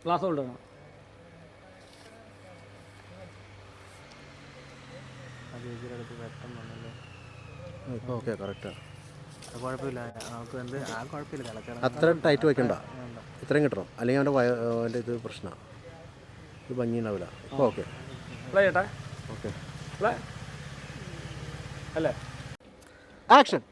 Glass holder okay കറക്റ്റാണ്. കുഴപ്പമില്ല, നമുക്ക് കുഴപ്പമില്ല. അത്ര ടൈറ്റ് വയ്ക്കണ്ട, ഇത്രയും കിട്ടണം, അല്ലെങ്കിൽ അവൻ്റെ ഇത് പ്രശ്നമാണ്, ഇത് ഭംഗി ഉണ്ടാവില്ല. ഇപ്പോൾ ഓക്കെ പ്ലേ ചെയ്യട്ടെ. ഓക്കെ പ്ലേ അല്ലേ. Action.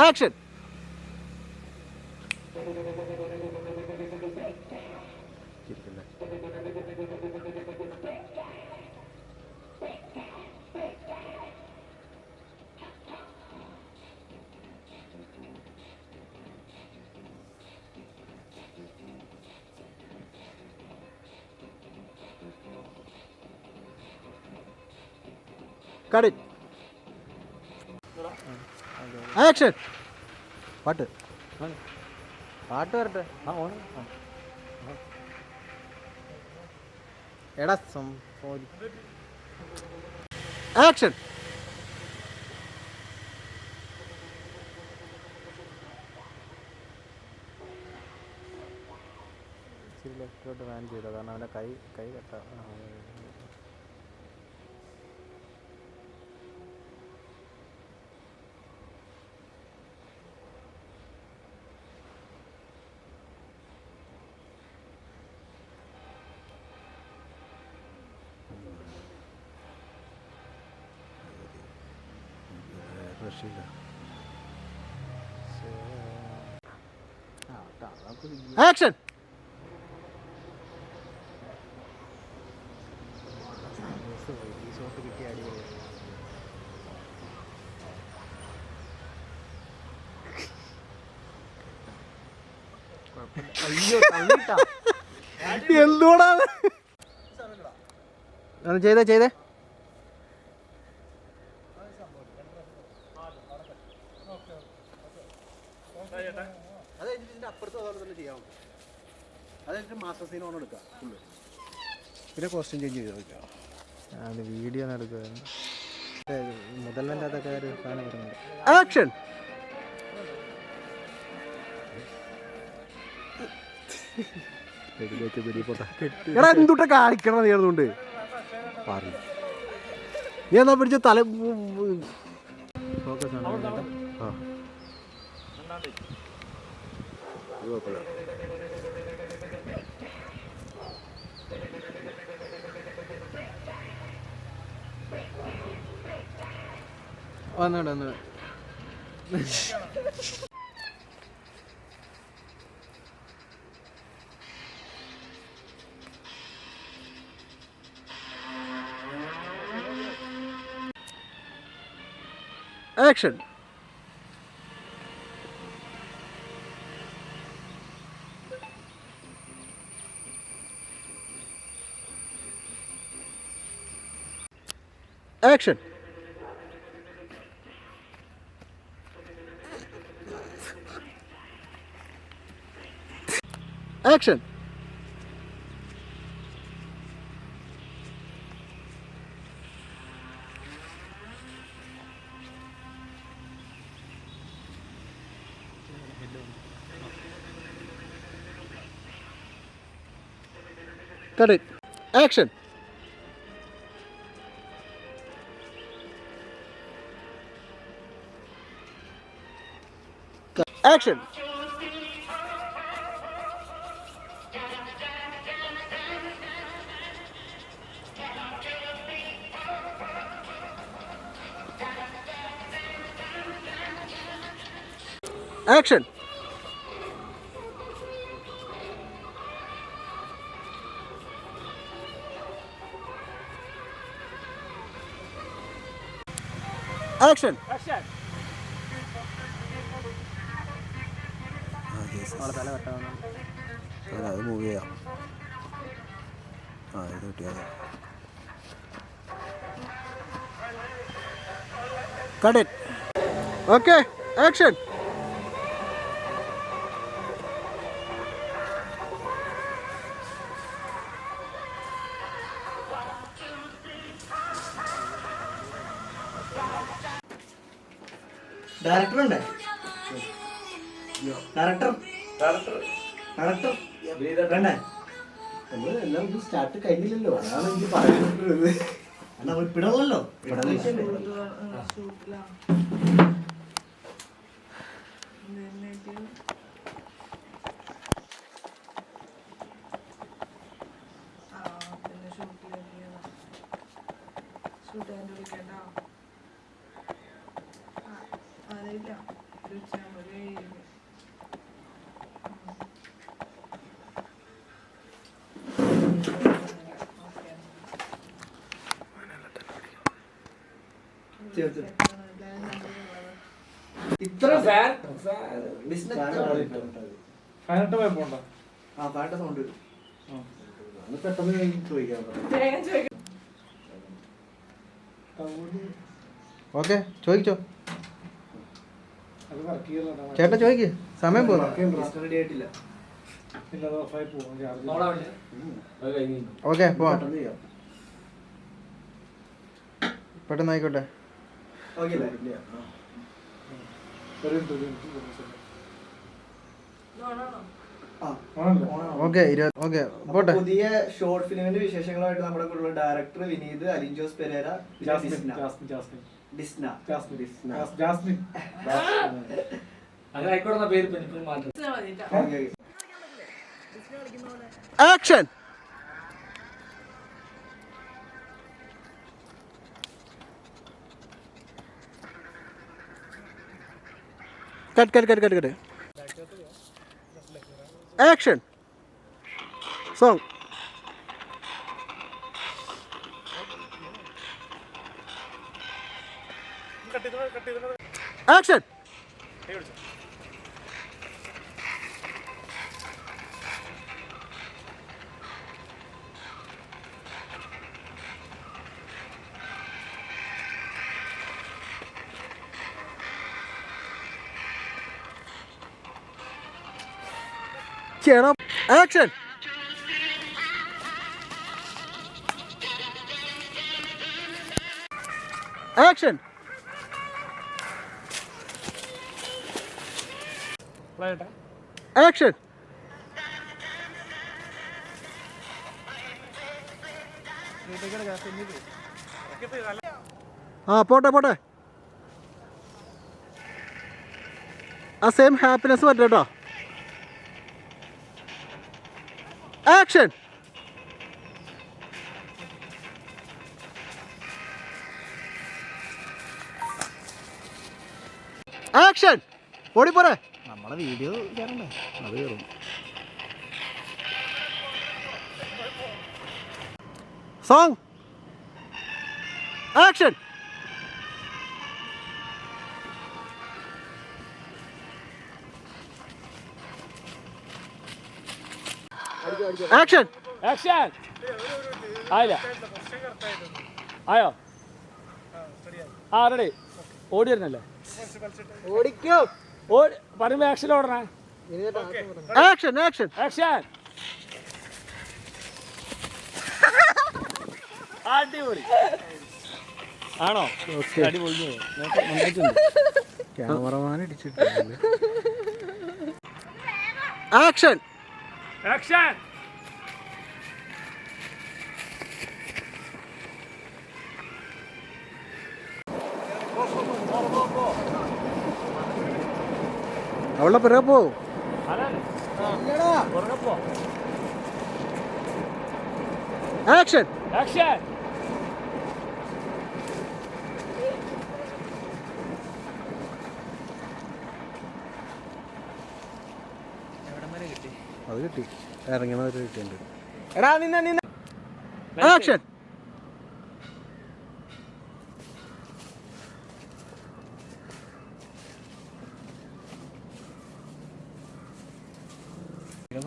Action. Cut it. Action. പാട്ട് പാട്ട് വരട്ടെ. എടാ ആക്ഷൻ. ഇച്ചിരി ലെഫ്റ്റിലോട്ട് വാൻ ചെയ്തോ, കാരണം അവൻ്റെ കൈ കെട്ടാ. ആക്ഷൻ. ഷോട്ട് കിട്ടിയ അടിപൊളി. അയ്യോ എന്തുകൂടാ ചെയ്തേ. അത് ഇതിൻ്റെ അപ്പുറത്ത് അതുപോലെ തന്നെ ചെയ്യാം. അതായത് മാസ്റ്റർ സീൻ ഓൺ എടുക്കുക ഫുള്ള്, പിന്നെ കോസ്റ്റ്യൂം ചേഞ്ച് ചെയ്ത് നോക്കുക. അത് വീഡിയോ എടുക്കുക. മുതലിൻ്റെ അതൊക്കെ ഒരു സാധനം പറയുന്നുണ്ട്. ആക്ഷൻ. എടാ എന്തുട്ട കാണിക്കണം നീ അതുകൊണ്ട് പറയും. നീ എന്നാ പിടിച്ച തല ഫോക്കസ് ആണ്. ആ കുഴപ്പമില്ല. വന്നോട്ടെ. Action. Action. Action. Cut it. Action. Action. Action. Action. Action. തല കെട്ടാണ്. അത് മൂവ് ചെയ്യാം. ഇത് കിട്ടിയാൽ Cut it. Okay action. Director ഉണ്ടേ? ഡയറക്ടർ വേണ്ടേ? നമ്മൾ എല്ലാവർക്കും സ്റ്റാർട്ട് കഴിഞ്ഞില്ലല്ലോ, അതാണ് എനിക്ക് പറയാനുള്ളത്. അല്ല പിടവല്ലോ, ഇത്ര സൗണ്ട് പെട്ടെന്ന് ചോദിക്കാം. ഓക്കെ ചോദിച്ചോ ചേട്ടാ, ചോദിക്ക്, സമയം പോകും. ഓക്കെ പോവാം, പെട്ടെന്ന് ആയിക്കോട്ടെ. ഓക്കെ ഓക്കെ പോട്ടെ. പുതിയ ഷോർട്ട് ഫിലിമിന്റെ വിശേഷങ്ങളുമായിട്ട് നമ്മുടെ കൂടെ director Vineeth, Alin Jose Perera, action. Cut. Action. Song. Action. ചെയ്യണം. ആക്ഷൻ. ആക്ഷൻ. ആക്ഷൻ. പോട്ടെ. ആ സെയിം ഹാപ്പിനെസ് പറ്റട്ടോ. ആക്ഷൻ. ആക്ഷൻ. ഓടിപ്പോരെ, നമ്മളെ വീഡിയോ കയറണ്ടേ, അത് കയറും. സോങ്. ആക്ഷൻ. ആക്ഷൻ. ആക്ഷൻ. ആയില്ല, ആയോ? ആ റെഡി. ഓടി വരുന്നല്ലേ? ഓടിക്കോ. പറയുമ്പോ ആക്ഷൻ ഓടണേ. ആക്ഷൻ. ആക്ഷൻ. അടിപൊളി ആണോ? അടിപൊളി. ക്യാമറമാൻ ഇടിച്ചിട്ടുണ്ട്. ആക്ഷൻ. ആക്ഷൻ. അവളുടെ പിറകെ പോ. ആക്ഷൻ. ആക്ഷൻ. അത് കിട്ടി, ഇറങ്ങണവര് കിട്ടിയിട്ടുണ്ട്. എടാ നിന്ന ആക്ഷൻ.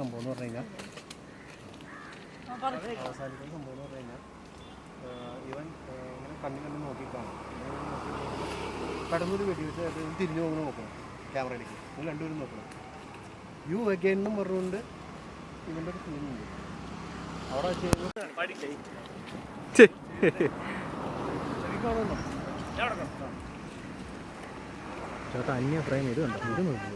സംഭവം എന്ന് പറഞ്ഞു കഴിഞ്ഞാൽ അവസാനിക്കുന്ന സംഭവം എന്ന് പറഞ്ഞു കഴിഞ്ഞാൽ ഇവൻ ഇങ്ങനെ കണ്ണി നോക്കിക്കാണും. പെട്ടെന്നൊരു വെടിവെച്ച് തിരിഞ്ഞു പോകുന്ന നോക്കണം ക്യാമറയിലേക്ക്. നിങ്ങൾ രണ്ടുപേരും നോക്കണം. യു അഗൈൻ എന്നും പറഞ്ഞുകൊണ്ട് ഇവൻ്റെ ഒരു സീനുണ്ട് അവിടെ ചേട്ടാ അന്യ ഫ്രെയിം ഇത് കണ്ടോ, ഇത് നോക്കി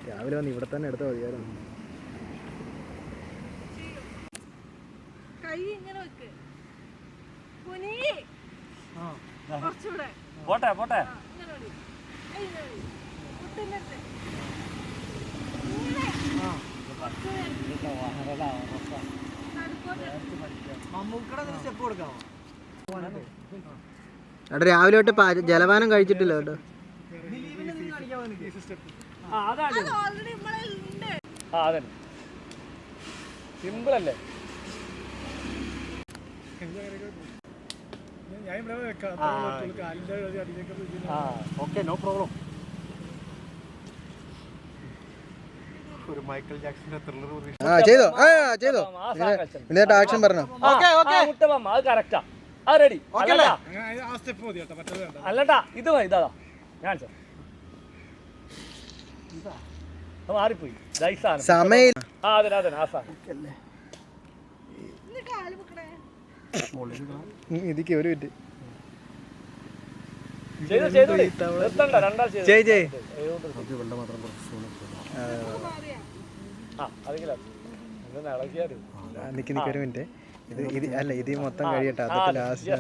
രാവിലെ വന്ന് ഇവിടെ തന്നെ എടുത്താൽ മതിയായിരുന്നു. പോട്ടെ പോട്ടെ. എടാ രാവിലെ തൊട്ട് ജലപാനം കഴിച്ചിട്ടില്ല കേട്ടോ. അതെ സിമ്പിൾ അല്ലേ? Okay, no problem. ഒരു മൈക്കിൾ ജാക്സന്റെ ത്രില്ലർ ചെയ്തോ ചെയ്തോ എന്നിട്ട് ആക്ഷൻ പറഞ്ഞോ. അത് കറക്റ്റാ. അത് റെഡി അല്ലട്ടാ. ഇത് ഇതാ ഞാൻ മാറിപ്പോയി സമയം. അതെ അതെ ആ സാധനം ഇതിക്ക് ഒരു മിനിറ്റ് ചെയ്തു നിർത്തണ്ട. രണ്ടാൾ ചെയ്ത് നിക്ക് ഒരു മിനിറ്റ്. ഇത് അല്ല, ഇത് മൊത്തം കഴിയട്ടെ. അതൊക്കെ ലാസ്റ്റ്.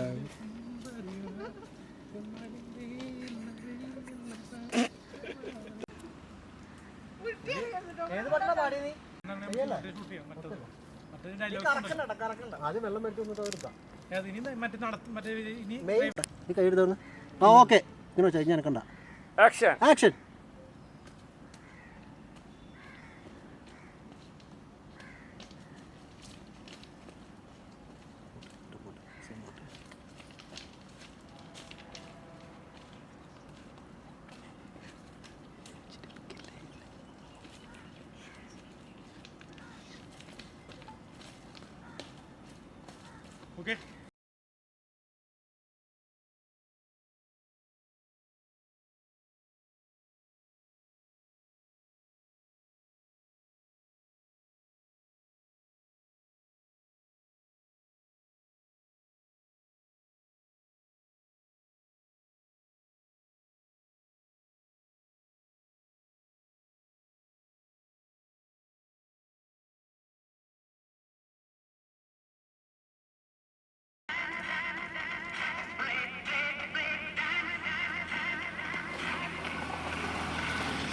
കൈ എടുത്തോന്ന്. ആ ഓക്കെ, ഇങ്ങനെ വെച്ചാൽ ഞാൻ കണ്ട ആക്ഷൻ. ആക്ഷൻ. ഓക്കെ.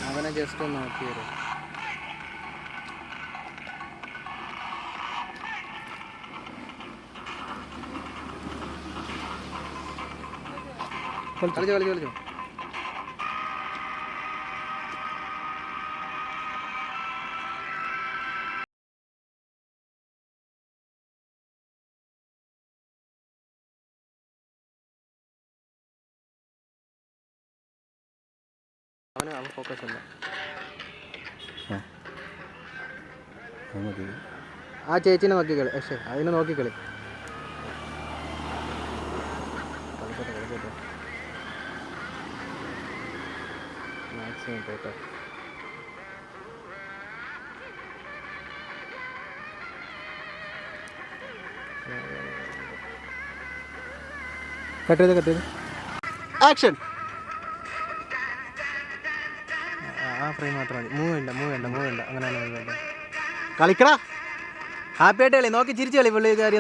അവനെ ജസ്റ്റ് ഒന്ന് നോക്കി വരും. കളിച്ചോ. അവൻ ഫോക്കസ് അല്ല. ആ ചേച്ചിനെ നോക്കിക്കളി. പക്ഷേ അതിനെ നോക്കിക്കളി. കളിച്ചോട്ടെ മാക്സിമം പോട്ടെ. കട്ട് ചെയ്ത് ആക്ഷൻ. ആ ഫ്രെയിം മാത്രം മതി. മൂവ് വേണ്ട. അങ്ങനെ കളിക്കടാ. ഹാപ്പി ആയിട്ട് കളി. നോക്കി ചിരിച്ചു കളി. പുള്ളിക്കാരി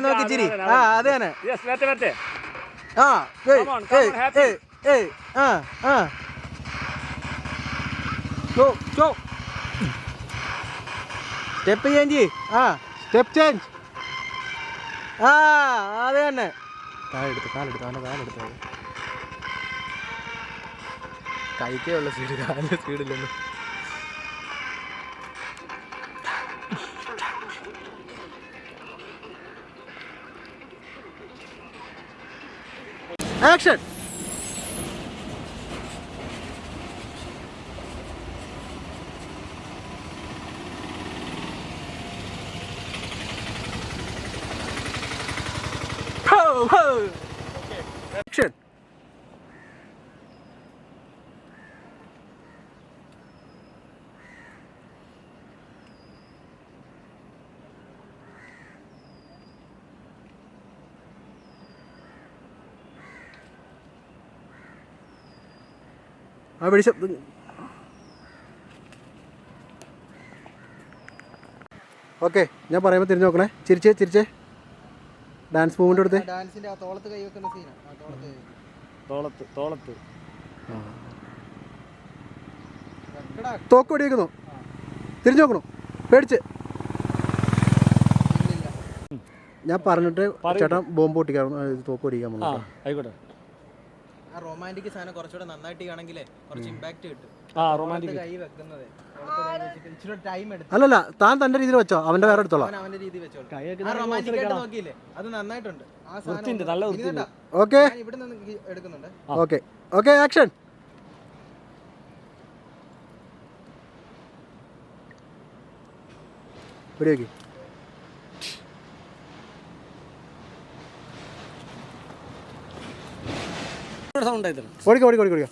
നോക്ക് ചിരി. ആ അത് തന്നെ. Step change. Step change. അത് തന്നെ. കാലെടുത്ത് കൈക്കേ ഉള്ള സ്പീഡ്, കാലിൻ്റെ സ്പീഡില്ലല്ലോ. ആക്ഷൻ. ആക്ഷൻ. ആ വെടി ശബ്ദം. ഓക്കെ, ഞാൻ പറയുമ്പോൾ തിരിഞ്ഞു നോക്കണേ. ചിരിച്ചേ ഡാൻസ് മൂവ്മെന്റ് എടുത്തേ. ഡാൻസിന്റെ തോളത്ത് കൈ വെക്കുന്ന സീനാണ്. തോളത്ത് തോക്ക് വെടിവെക്കുന്നു. തിരിഞ്ഞു നോക്കണു. പേടിച്ച്. ഞാൻ പറഞ്ഞിട്ട് ചേട്ടൻ ബോംബ് പൊട്ടിക്കാറുണ്ട്. തോക്ക് വെടിക്കാൻ പോകുന്നു. ആയിക്കോട്ടെ. ആ റൊമാൻറ്റിക് സാധനം കുറച്ചുകൂടെ നന്നായിട്ട് ആണെങ്കിലേ കുറച്ച് ഇമ്പാക്ട് കിട്ടും. റൊമാൻറ്റിക് കൈ വെക്കുന്നത് ഇച്ചിരി ടൈം എടുത്തു. അല്ലല്ല, താൻ തന്റെ രീതിയിൽ വെച്ചോ, അവന്റെ വേറെ എടുത്തോളാം. അവന്റെ രീതി വെച്ചോളൂ. ആ റൊമാൻറ്റിക് ആയിട്ട് നോക്കിയില്ലേ, അത് നന്നായിട്ടുണ്ട്. ആ സാധനം നല്ല വൃത്തിയുണ്ട്. ഓക്കെ, ഇവിടെ നിന്ന് എടുക്കുന്നുണ്ട്. Okay action. വെടിവെക്ക്. ഓടിക്കോ.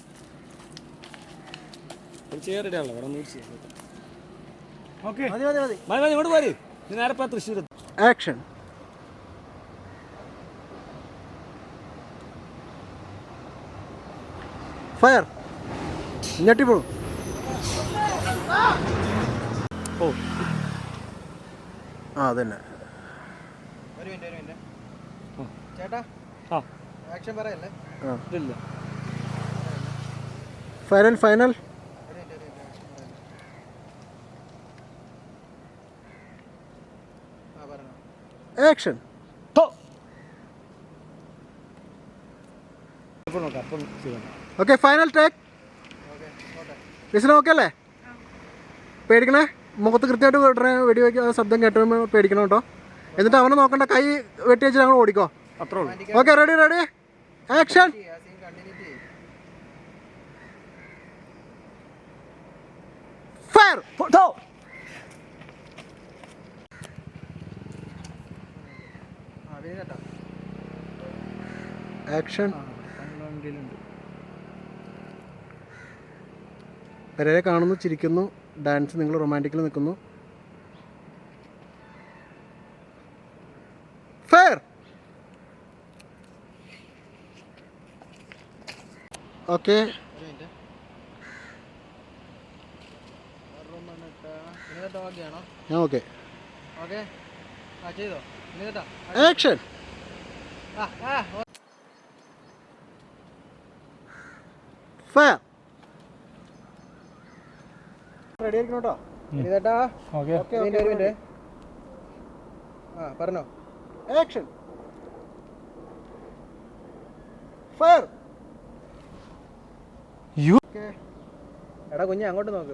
ആക്ഷൻ. ഫയർ. ഞെട്ടിപ്പോഴും. അതന്നെ. ഒരു മിനിറ്റ് ചേട്ടാ, ആക്ഷൻ പറയല്ലേ. Final. Action. Okay, final take. Listen okay അല്ലേ? പേടിക്കണേ. മുഖത്ത് കൃത്യമായിട്ട് വെടിവെക്കുക ശബ്ദം കേട്ടോ. പേടിക്കണം കേട്ടോ. എന്നിട്ട് അവനെ നോക്കണ്ട, കൈ വെട്ടി വെച്ച് ഞങ്ങൾ ഓടിക്കോ. Okay, ready action. Fire. Action. പെരേരെ കാണുന്നു, ചിരിക്കുന്നു. ഡാൻസ് നിങ്ങൾ റൊമാൻറ്റിക്കിൽ നിൽക്കുന്നു. ഫയർ. ഓക്കെ, ഞാൻ ഓക്കെ. ആക്ഷൻ. ഫയർ. റെഡി ആയിരിക്കണം കേട്ടോ. പറഞ്ഞോ. ആക്ഷൻ. ഫയർ. എടാ കുഞ്ഞ് അങ്ങോട്ട് നോക്ക്.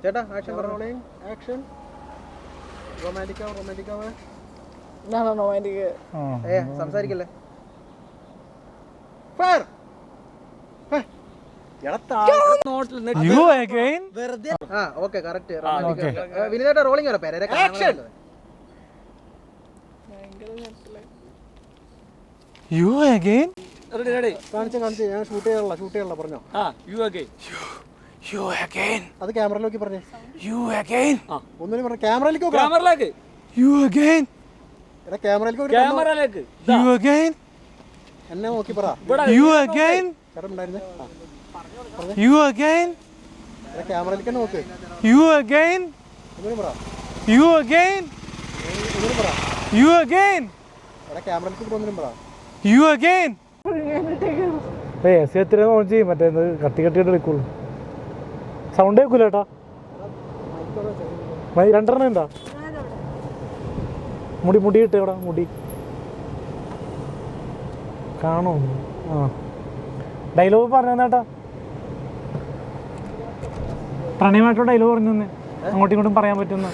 ചേട്ടാ ആക്ഷൻ പറഞ്ഞോളേ. ആക്ഷൻ. റൊമാൻറ്റിക്. സംസാരിക്കല്ലേ. ഫയർ. Okay correct. വിനീതേട്ടാ റോളിംഗ് വരാം. പേരെ ആക്ഷൻ. കാണിച്ച് ഞാൻ ഷൂട്ട് ചെയ്യാനുള്ള പറഞ്ഞോ. അത് ക്യാമറയിലേക്ക് പറഞ്ഞേ. ഒന്നിനും പറഞ്ഞ ക്യാമറയിലേക്ക് എന്നെ നോക്കി പറ. ചേട്ടൻ ഉണ്ടായിരുന്നേ. ക്യാമറയിലേക്ക് നോക്ക്. ഒന്നിനും പറ. ക്യാമറയിലേക്ക് ഒന്നിനും പറ. മറ്റേ കട്ടിയിട്ട് എടുക്കുള്ളൂ. സൗണ്ട് കേൾക്കൂല ചേട്ടാ. രണ്ടെണ്ണം ഉണ്ടാ മുടി കിട്ടും ഇവിടെ. മുടി കാണോ? ഡയലോഗ് പറഞ്ഞു തന്നേട്ടാ. പ്രണയമായിട്ടുള്ള ഡയലോഗ് പറഞ്ഞു തന്നെ. അങ്ങോട്ടും ഇങ്ങോട്ടും പറയാൻ പറ്റുന്ന.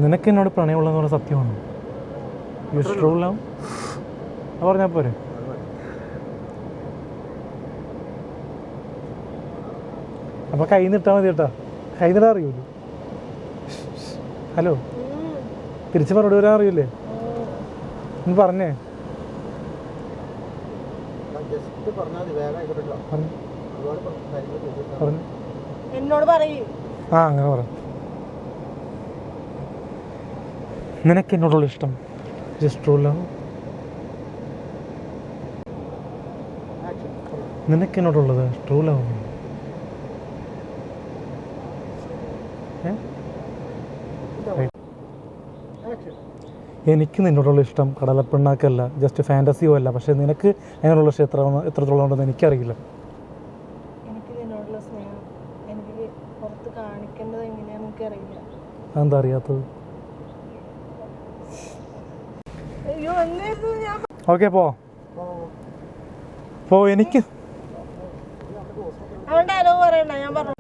നിനക്ക് എന്നോട് പ്രണയമുള്ളതെന്ന് പറഞ്ഞ സത്യമാണ്. പറഞ്ഞാൽ പോരെ. അപ്പൊ കൈ നിട്ടാ മതി കേട്ടാ. കൈ നിടാൻ അറിയൂല്ലോ. ഹലോ, തിരിച്ച് മറുപടി വരാൻ അറിയില്ലേ? നീ പറഞ്ഞേ. ജസ്റ്റ് പറഞ്ഞാൽ മതി, വേഗം ആയിക്കോട്ടെ. പറഞ്ഞു. എന്നോട് പറയൂ. ആ, അങ്ങനെ പറ. നിനക്ക് എന്നോടുള്ള ഇഷ്ടം ജസ്റ്റ് ട്രൂ ലവ്? നിനക്ക് എന്നോടുള്ളത് ട്രൂ ലവ്? എനിക്ക് നിന്നോടുള്ള ഇഷ്ടം കടലപ്പെണ്ണാക്കല്ല, ജസ്റ്റ് ഫാൻറ്റസിയോ അല്ല. പക്ഷെ നിനക്ക് അതിനുള്ള ഇഷ്ടം എത്രത്തോളം ഉണ്ടെന്ന് എനിക്കറിയില്ല. എനിക്ക് നിന്നോടുള്ള സ്നേഹം എനിക്ക് പുറത്ത് കാണിക്കേണ്ടത് എങ്ങനെയാണെന്ന് എനിക്കറിയില്ല. അതെന്താ അറിയാത്തത്? അയ്യോ, എന്തായിരുന്നു ഞാൻ? ഓക്കെ, പോ. എനിക്ക് അവൻ ഡയലോഗ് പറയണ്ട, ഞാൻ പറഞ്ഞു.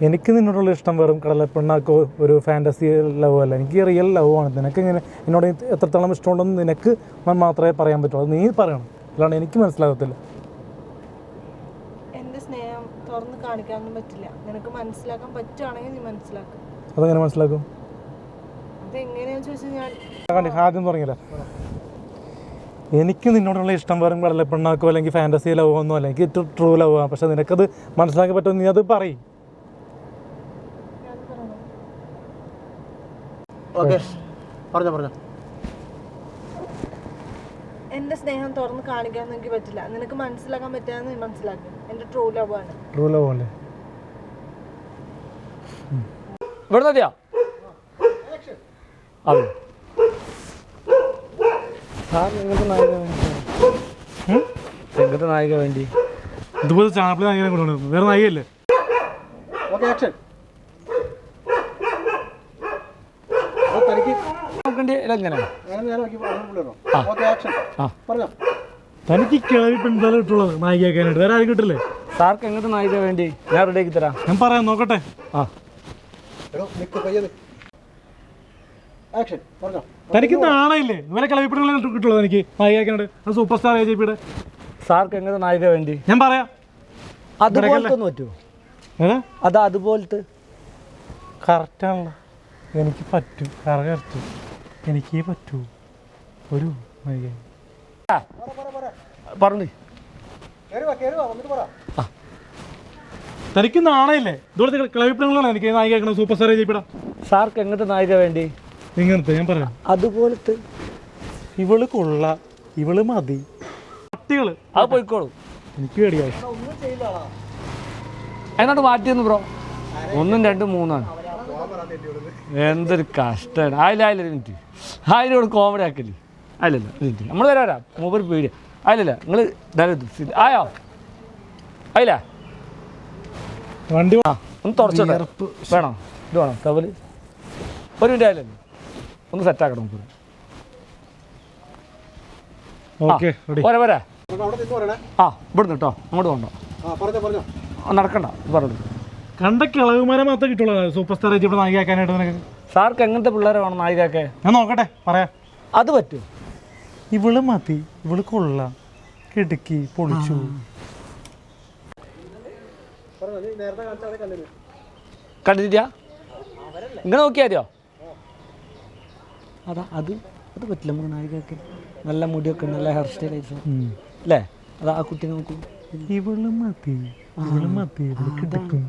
എനിക്ക് നിന്നോടുള്ള ഇഷ്ടം വെറും കടലപ്പെണ്ണാക്കോ ഒരു ഫാൻറ്റസി ലവ് അല്ല, എനിക്ക് റിയൽ ലവ് ആണ്. നിനക്ക് ഇങ്ങനെ എന്നോട് എത്രത്തോളം ഇഷ്ടമുണ്ടെന്ന് നിനക്ക് മാത്രമേ പറയാൻ പറ്റുള്ളൂ. അത് നീ പറയണം, അല്ലാണ്ട് എനിക്ക് മനസ്സിലാകത്തില്ല. എന്റെ സ്നേഹം തുറന്ന് കാണിക്കാനൊന്നും പറ്റില്ല. നിനക്ക് മനസ്സിലാക്കാൻ പറ്റുവാണെങ്കിൽ നീ മനസ്സിലാക്കും. അതെങ്ങനെ മനസ്സിലാക്കും? അതെങ്ങനെയാന്ന് ചോദിച്ചാൽ ഞാൻ ആദ്യം തുടങ്ങിയില്ല. എനിക്ക് നിന്നോടുള്ള ഇഷ്ടം വെറും കടലപ്പെണ്ണാക്കോ അല്ലെങ്കിൽ ഫാൻറ്റസി ലവ് ഒന്നും അല്ല, എനിക്ക് ട്രൂ ലവ് ആണ്. പക്ഷെ നിനക്കത് മനസ്സിലാക്കി പറ്റുമോ? നീ അത് പറയും. പറഞ്ഞോ. എന്റെ സ്നേഹം തുറന്ന് കാണിക്കാനൊന്നും എനിക്ക് പറ്റില്ല. നിനക്ക് മനസ്സിലാക്കാൻ പറ്റാന്ന് നീ മനസ്സിലാക്കും. എന്റെ ട്രൂ ലവ് ആണ്. ട്രൂ ലവ് അല്ലേ? ഇവിടെ മതിയോ? അതെ. എങ്ങനത്തെ നായിക വേണ്ടി? ഇതുപോലെ ചാപ്പിളി നായികനെ കൊണ്ടുപോകണം, വേറെ നായികയല്ലേ? തനിക്ക് കിളവി പെൺതാലും ഇട്ടുള്ളത് നായികയാക്കാനായിട്ട്, വേറെ ആരും കിട്ടില്ലേ? സാർക്ക് എങ്ങനത്തെ നായിക വേണ്ടി? ഞാൻ റെഡിയാക്കി തരാം. ഞാൻ പറയാം, നോക്കട്ടെ. തനിക്ക് നാണയില്ലേ? ഇവരെ കിളവി പെണ്ണുകളെ കിട്ടുള്ളത് എനിക്ക് നായികയാക്കാനായിട്ട്. അത് സൂപ്പർ സ്റ്റാർ AJP-യുടെ. സാർക്ക് എങ്ങനത്തെ നായിക വേണ്ടി? ഞാൻ പറയാം. അതുപോലത്തെ ഒന്ന് പറ്റുമോ? അതുപോലത്തെ കറക്റ്റാണല്ലോ. എനിക്ക് പറ്റും, കറക്റ്റ് എനിക്കേ പറ്റൂ. ഒരു നായിക പറഞ്ഞു. തനിക്ക് നാണയില്ലേ? ഇതുപോലത്തെ കിളവി പെണ്ണുകളാണ് എനിക്ക് നായികയാക്കണം, സൂപ്പർ സ്റ്റാർ AJP-യുടെ. സാർക്ക് എങ്ങനത്തെ നായിക വേണ്ടി? ഇങ്ങനത്തെ ഞാൻ പറയാം. അതുപോലത്തെ. ഇവള് കൊള്ള, ഇവള് മതി, പട്ടികള് അത് പോയിക്കോളൂ. എനിക്ക് പേടിയായി. അതിനോട് മാറ്റിയെന്ന് ബ്രോ. 1, 2, 3 എന്തൊരു കഷ്ടമാണ്. അതിലൊരു മിനിറ്റ്, അതിനോട് കോമഡി ആക്കല്. അതിലല്ല മിനിറ്റ്, നമ്മൾ വരാം. മൂപ്പർ പേടിയ അതിലല്ല. നിങ്ങൾ ആയോ? അതില്ല വണ്ടി ഒന്ന് തുടച്ചോട്ടെ. വേണോ? ഇത് വേണോ? കവല് ഒരു മിനിറ്റ് ആയാലല്ലേ, ഒന്ന് സെറ്റാക്കണം മൂപ്പർ. പോരാ. ഇവിടുന്ന് കേട്ടോ, അങ്ങോട്ട് പോകണ്ടോ, നടക്കണ്ട. പറഞ്ഞു കണ്ട കിളവുമാരെ മാത്രമേ കിട്ടുള്ളൂ സൂപ്പർ സ്റ്റാർ AJP നായികയാക്കാനായിട്ട്. നിനക്ക് സാർക്ക് എങ്ങനത്തെ പിള്ളേരെ വേണം നായികയൊക്കെ? ഞാൻ നോക്കട്ടെ, പറയാം. അത് പറ്റുമോ? ഇവള് മതി, ഇവള് കൊള്ള, കിടുക്കി പൊളിച്ചു. കണ്ടിട്ടാ ഇങ്ങനെ നോക്കിയാ മതിയോ? അത് പറ്റില്ല നമുക്ക് നായികയൊക്കെ. നല്ല മുടിയൊക്കെ, നല്ല ഹെയർ സ്റ്റൈൽ ആയിട്ട് അല്ലേ? ആ കുട്ടി നോക്കൂ. ഇവള് മതി, ഇവള് കിടക്കും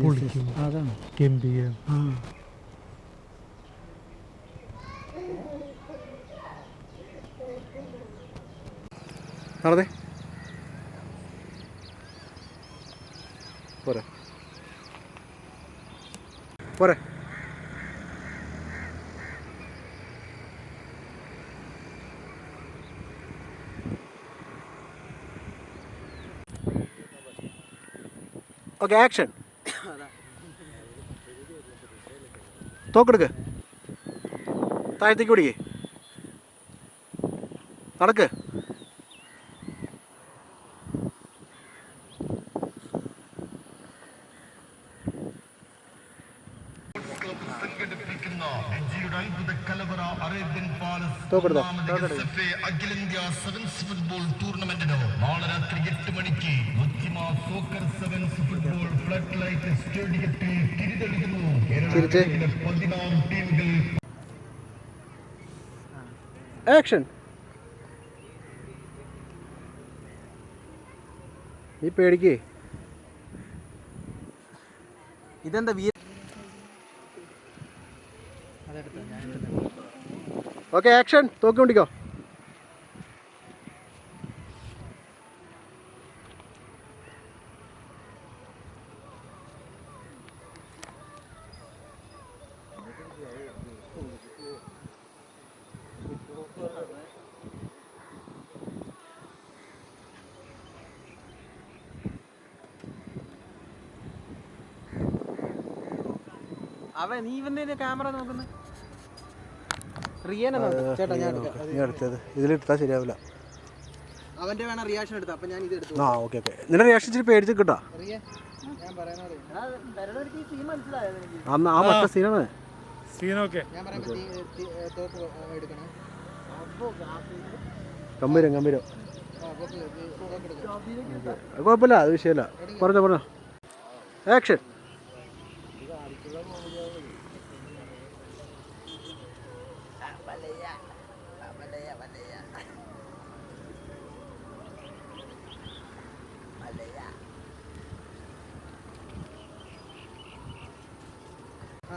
പൊളിക്കും. അതാണ് ഗംഭീരം. നടന്നേ പോരെ. Okay, action. തോക്കെടുക്ക്, താഴത്തേക്ക് പിടിക്കേ, നടക്ക്. തോക്കെടുത്തോ? അഖിലേന്ത്യാ സെവൻസ് ഫുട്ബോൾ ടൂർണമെന്റിന് നാളെ രാത്രി 8 മണിക്ക് മുച്ചിമ soccer sevens football floodlight സ്റ്റേഡിയത്തിൽ തിരിതെളിക്കുന്നു. കേരളത്തിലെ 14 ടീമുകൾ. ആക്ഷൻ. ഈ പേടിക്ക് ഇതെന്താ ഓക്കെ ആക്ഷൻ. തോക്കി കൊണ്ടിക്കോ. നീ ഇവന്റെ ക്യാമറ നോക്കുന്നത് റിയനെ ചേട്ടാ ഞാൻ എടുത്തത് ഇതിലെടുത്താൽ ശരിയാവില്ല. അവന്റെ വേണം റിയാക്ഷൻ എടുത്ത. അപ്പൊ ഞാൻ ഇത് എടുത്തു. ആ ഓക്കെ ഓക്കെ. നിന്റെ റിയാക്ഷൻ ഇച്ചിരി പേടിച്ച് കിട്ടാ. ഞാൻ പറയുന്നത് അന്ന് ആ മറ്റേ സീനാണ്. സീനൊക്കെ ഞാൻ പറയുമ്പോ തോക്ക് എടുക്കണം. ഗംഭീരം. കുഴപ്പമില്ല, അത് വിഷയമല്ല. പറഞ്ഞോ. ആക്ഷൻ.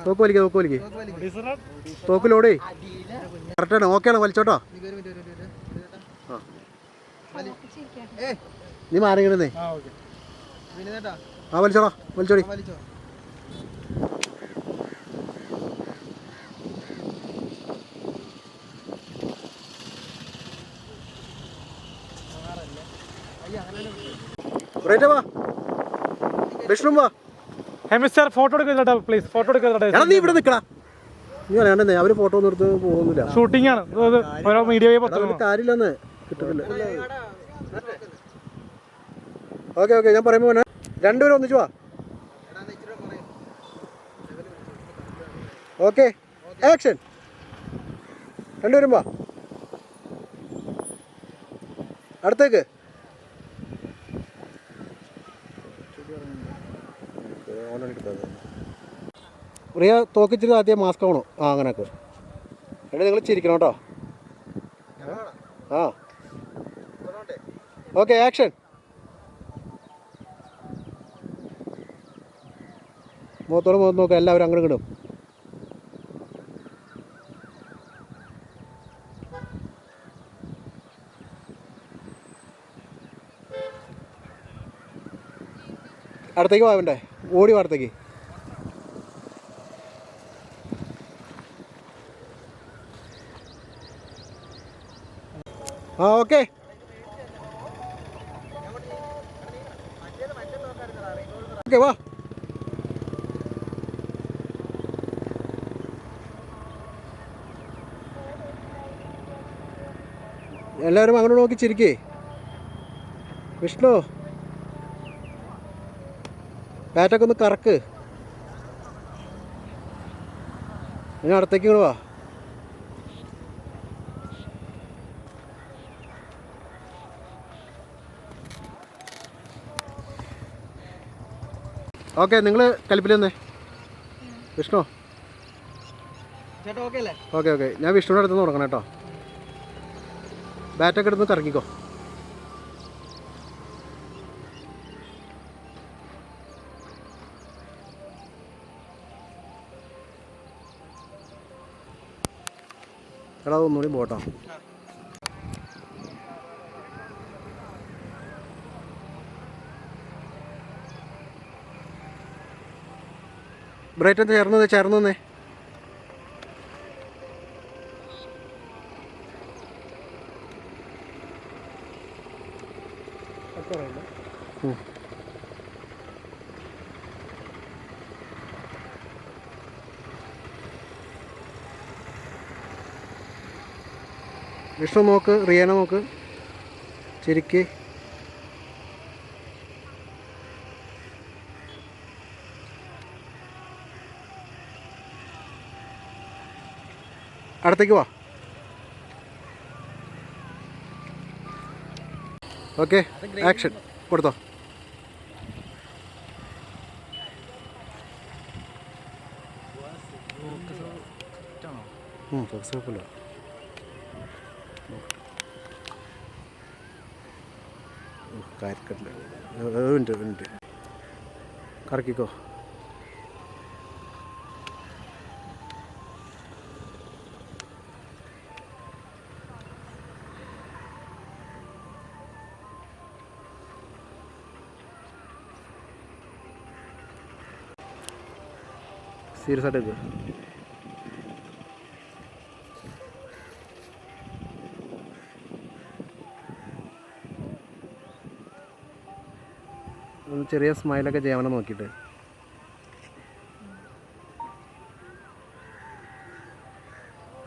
തോക്ക് വലിക്ക്. തോക്ക് ലോഡേ കറക്റ്റാണ്. ഓക്കെയാണ്, വലിച്ചോട്ടോ. നീ മാറിയിരുന്നേ. ആ വലിച്ചോടി. വാ വിഷ്ണു വാ. മിസ്റ്റർ ഫോട്ടോ എടുക്കട്ടോ പ്ലീസ്. ഫോട്ടോ എടുക്കട്ടെ. നീ ഇവിടെ നിൽക്കടാ. നീ പറയാണ്ടേ അവര് ഫോട്ടോ ഒന്നും എടുത്ത് പോകുന്നില്ല. ഷൂട്ടിംഗ് ആണ്. ഓരോ മീഡിയ കാര്യമില്ലെന്ന് കിട്ടുന്നില്ല. ഓക്കെ ഞാൻ പറയുമ്പോ രണ്ടുപേരും ഒന്നിച്ചു വാ. Okay action. രണ്ടുപേരും വാ. അടുത്തേക്ക്. റിയ തോക്കിച്ചിട്ട് ആദ്യം മാസ്ക് ആവണോ? ആ അങ്ങനെയൊക്കെ. എടാ നിങ്ങൾ ചിരിക്കണം കേട്ടോ. ആ ഓക്കെ ആക്ഷൻ. മുഖത്തോട് മുഖത്ത് നോക്കുക. എല്ലാവരും അങ്ങോട്ട് ഇടും. അടുത്തേക്ക് പോവണ്ടേ? ഓടി അടുത്തേക്ക്. ആ ഓക്കെ. ഓക്കെ വാ. എല്ലാവരും അങ്ങോട്ട് നോക്കി ചിരിക്കേ. വിഷ്ണു ബാറ്റൊക്കെ ഒന്ന് കറക്ക്. ഇനി അടുത്തേക്ക് ഇങ്ങോട്ട് വാ. ഓക്കെ നിങ്ങൾ കലിപ്പിൽ തന്നെ. വിഷ്ണു ചേട്ടാ ഓക്കെ അല്ലേ? ഓക്കെ ഞാൻ വിഷ്ണുവിൻ്റെ അടുത്ത് നിന്ന് തുടങ്ങണം കേട്ടോ. ബാറ്റൊക്കെ എടുത്ത് കറക്കിക്കോ. എടാ ഒന്നുകൂടി പോട്ടോ. ബ്രൈറ്റ് ചേർന്ന് നിന്നേ. വിഷ്ണു നോക്ക്. റിയാന നോക്ക്. ചിരിക്ക്. അടുത്തേക്ക് വാ. ഓക്കെ, ആക്ഷൻ കൊടുത്തോ. ഫോക്കസ് കുഴപ്പമില്ല. കാര്യക്കട്ടില്ല. മിനിറ്റ് കറക്കിക്കോ. സീരിയസ് ആയിട്ട് എടുക്കുക. ഒന്ന് ചെറിയ സ്മൈലൊക്കെ ചെയ്യാൻ നോക്കിയിട്ട്.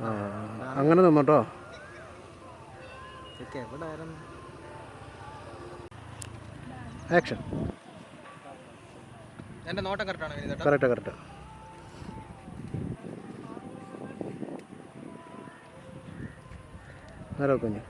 ആ അങ്ങനെ നിന്നോട്ടോ. ആക്ഷൻ. എൻ്റെ നോട്ടം കറക്റ്റാണ് വിനീതേട്ടാ. കറക്റ്റാ. നേരെ വെക്കഞ്ഞു.